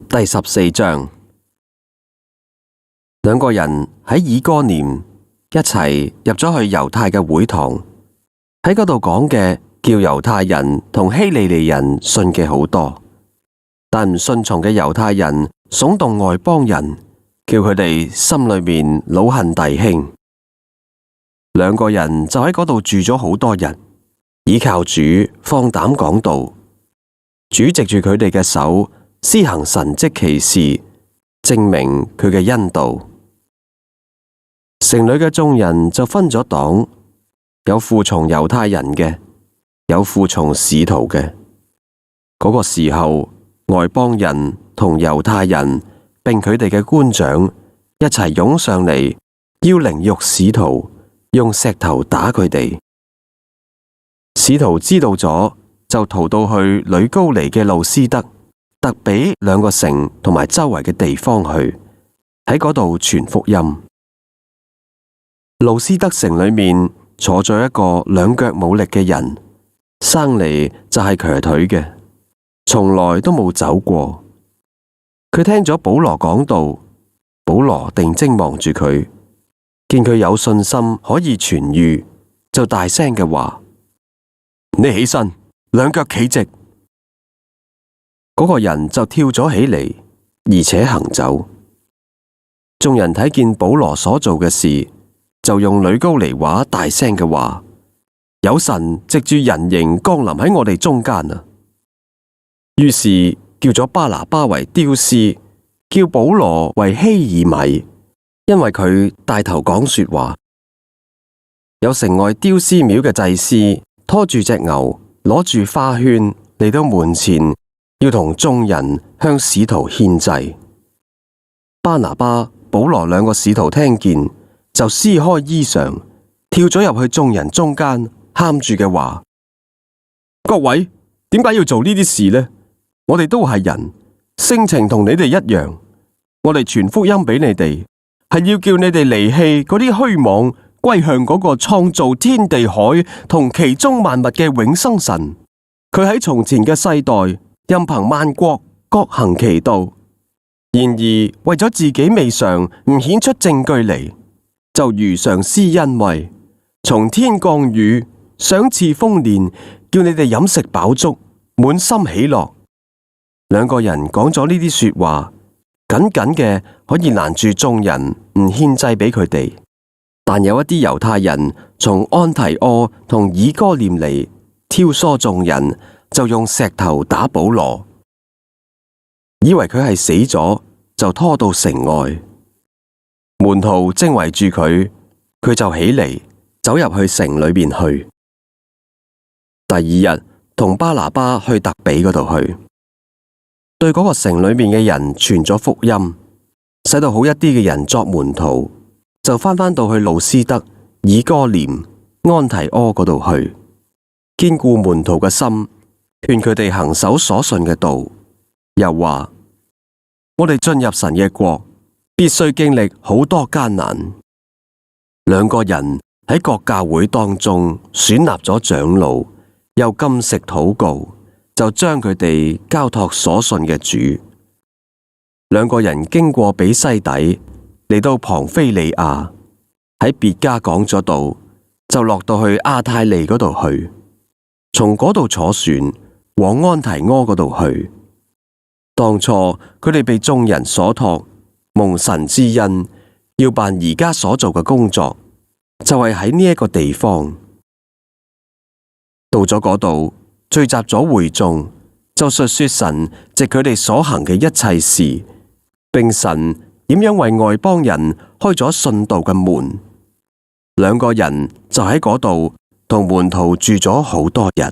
第14章，兩個人喺以哥念一齊入咗去猶太嘅會堂，喺嗰度講嘅叫猶太人同希利尼人信嘅好多，但唔信從嘅猶太人聳動外邦人，叫佢哋心裏面惱恨弟兄。兩個人就喺嗰度住咗好多日，倚靠主放膽講道。主藉住佢哋嘅手施行神蹟奇事，證明佢嘅恩道。城裏嘅眾人就分咗黨，有附從猶太人嘅，有附從使徒嘅。嗰個時候，外邦人同猶太人並佢哋嘅官長一齊湧上嚟，要凌辱使徒，用石頭打佢哋。使徒知道咗，就逃到去呂高尼嘅路斯德、特比兩個城同埋周圍嘅地方去，喺嗰度傳福音。路斯德城裏面坐咗一個兩腳冇力嘅人，生嚟就係瘸腿嘅，從來都冇走過。佢聽咗保羅講道，保羅定睛望住佢，見佢有信心可以痊癒，就大聲嘅話：你起身，兩腳企直。嗰個人就跳咗起嚟，而且行走。眾人睇見保羅所做嘅事，就用呂高尼話大聲嘅話：有神藉住人形降臨喺我哋中間啊！於是叫咗巴拿巴為丟斯，叫保羅為希爾米，因為佢帶頭講說話。有城外丟斯廟嘅祭司拖住隻牛，攞住花圈嚟到門前，要同眾人向使徒獻祭。巴拿巴、保羅兩個使徒聽見，就撕開衣裳，跳咗入去眾人中間，喊住嘅話：各位，點解要做呢啲事呢？我哋都係人，性情同你哋一樣。我哋傳福音俾你哋，係要叫你哋離棄嗰啲虛妄，歸向嗰個創造天地海同其中萬物嘅永生神。佢喺從前嘅世代，任憑萬國各行其道。然而為咗自己未嘗唔顯出證據嚟，就如常施恩惠，從天降雨，賞賜豐年，叫你哋飲食飽足，滿心喜樂。兩個人講咗呢啲說話，緊緊嘅可以攔住眾人唔獻祭俾佢哋。但有一啲猶太人從安提阿同以哥念嚟，挑唆眾人，就用石頭打保羅，以為佢係死咗，就拖到城外。門徒正圍住佢，佢就起嚟走入去城裏邊去。第二日同巴拿巴去特比嗰度去，對嗰個城裏面嘅人傳咗福音，使到好一啲嘅人作門徒，就返到去路斯德、以哥念、安提阿嗰度去，堅固門徒嘅心，勸佢哋行守所信嘅道。又話：我哋進入神嘅國，必須經歷好多艱難。兩個人喺各教會當中選立咗長老，又禁食禱告，就將佢哋交託所信嘅主。兩個人經過比西底，嚟到龐菲利亞，喺別家講咗道，就落到去亞太利嗰度去，從嗰度坐船往安提阿嗰度去。當初佢哋被眾人所託，蒙神之恩，要辦而家所做嘅工作，就係喺呢一個地方。到咗嗰度，聚集咗會眾，就述說神藉佢哋所行嘅一切事，並神點樣為外邦人開咗信道嘅門。兩個人就喺嗰度同門徒住咗好多日。